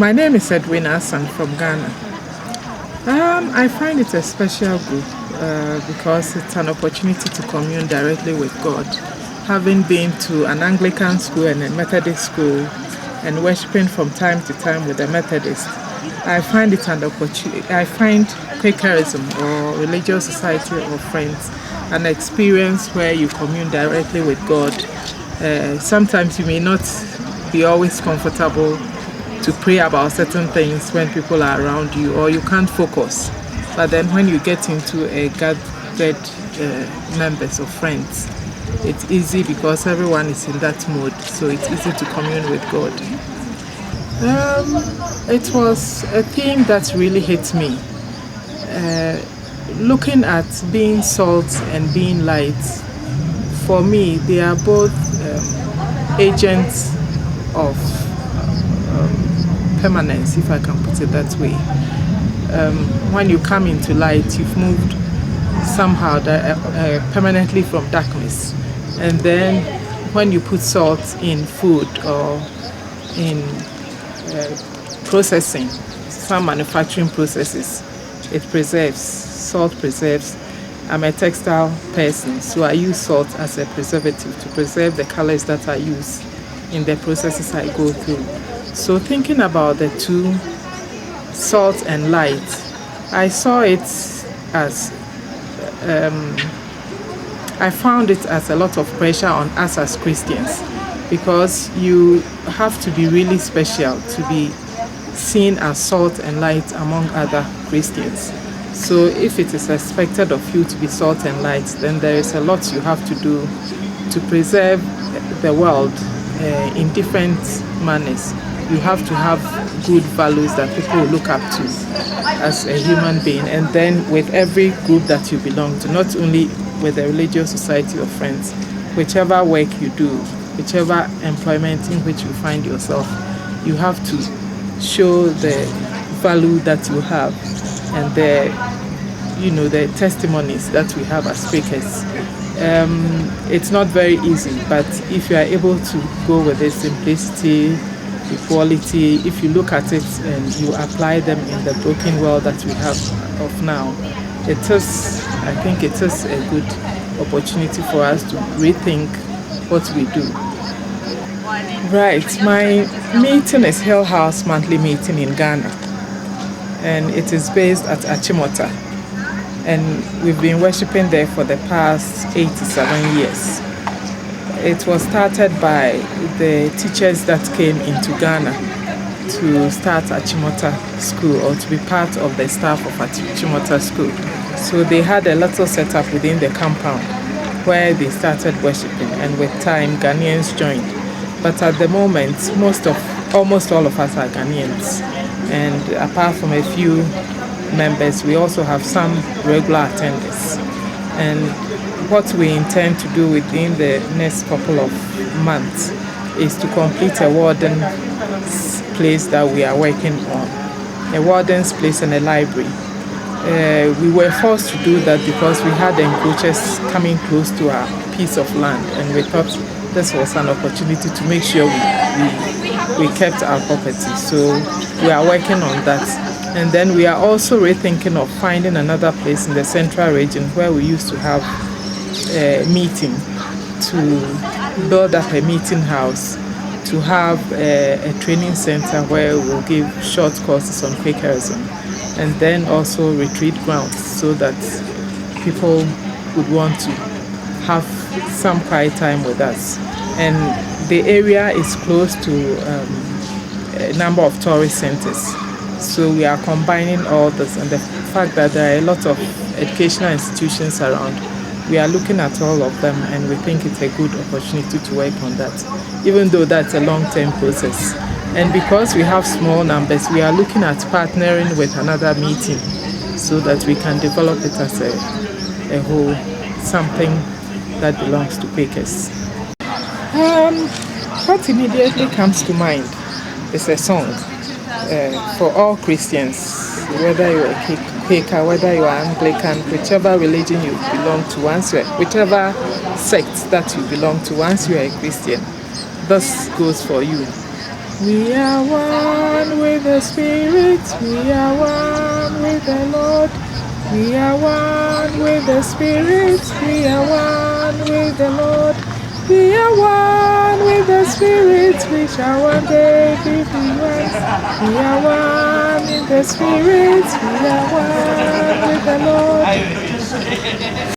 My name is Edwinna Assan from Ghana. I find it a special group because it's an opportunity to commune directly with God. Having been to an Anglican school and a Methodist school and worshiping from time to time with the Methodists, I find it an opportunity. I find Quakerism or religious society of friends an experience where you commune directly with God. Sometimes you may not be always comfortable to pray about certain things when people are around you, or you can't focus. But then when you get into a gathered members of friends, it's easy because everyone is in that mode, so it's easy to commune with God. It was a theme that really hit me. Looking at being salt and being light, for me, they are both agents of permanence, if I can put it that way. When you come into light, you've moved somehow permanently from darkness. And then when you put salt in food or in processing, some manufacturing processes, it preserves. Salt preserves. I'm a textile person, so I use salt as a preservative to preserve the colors that I use in the processes I go through. So thinking about the two, salt and light, I saw it as, I found it as a lot of pressure on us as Christians, because you have to be really special to be seen as salt and light among other Christians. So if it is expected of you to be salt and light, then there is a lot you have to do to preserve the world in different manners. You have to have good values that people will look up to as a human being. And then with every group that you belong to, not only with the religious society of friends, whichever work you do, whichever employment in which you find yourself, you have to show the value that you have and the testimonies that we have as Quakers. It's not very easy, but if you are able to go with the simplicity, equality, if you look at it and you apply them in the broken world that we have of now, I think it is a good opportunity for us to rethink what we do. Right, my meeting is Hill House monthly meeting in Ghana, and it is based at Achimota, and we've been worshiping there for the past 87 years. It was started by the teachers that came into Ghana to start Achimota School, or to be part of the staff of Achimota School. So they had a little setup within the compound where they started worshiping, and with time Ghanaians joined. But at the moment, almost all of us are Ghanaians, and apart from a few members, we also have some regular attenders. And what we intend to do within the next couple of months is to complete a warden's place that we are working on, a warden's place and a library. We were forced to do that because we had encroachers coming close to our piece of land, and we thought this was an opportunity to make sure we kept our property. So we are working on that. And then we are also rethinking of finding another place in the central region where we used to have a meeting, to build up a meeting house, to have a training center where we'll give short courses on Quakerism, and then also retreat grounds so that people would want to have some quiet time with us. And the area is close to a number of tourist centers. So we are combining all this, and the fact that there are a lot of educational institutions around, we are looking at all of them, and we think it's a good opportunity to work on that, even though that's a long-term process. And because we have small numbers, we are looking at partnering with another meeting so that we can develop it as a whole, something that belongs to Quakers. What immediately comes to mind is a song for all Christians, whether you're a Quaker, whether you are Anglican, whichever religion you belong to, whichever sect that you belong to, once you are a Christian, this goes for you. We are one with the the Spirit, we are one with the Lord. We are one with the Spirit, we are one with the Lord. We are one with the Spirit, we shall one day be one. We are one in the Spirit, we are one with the Lord.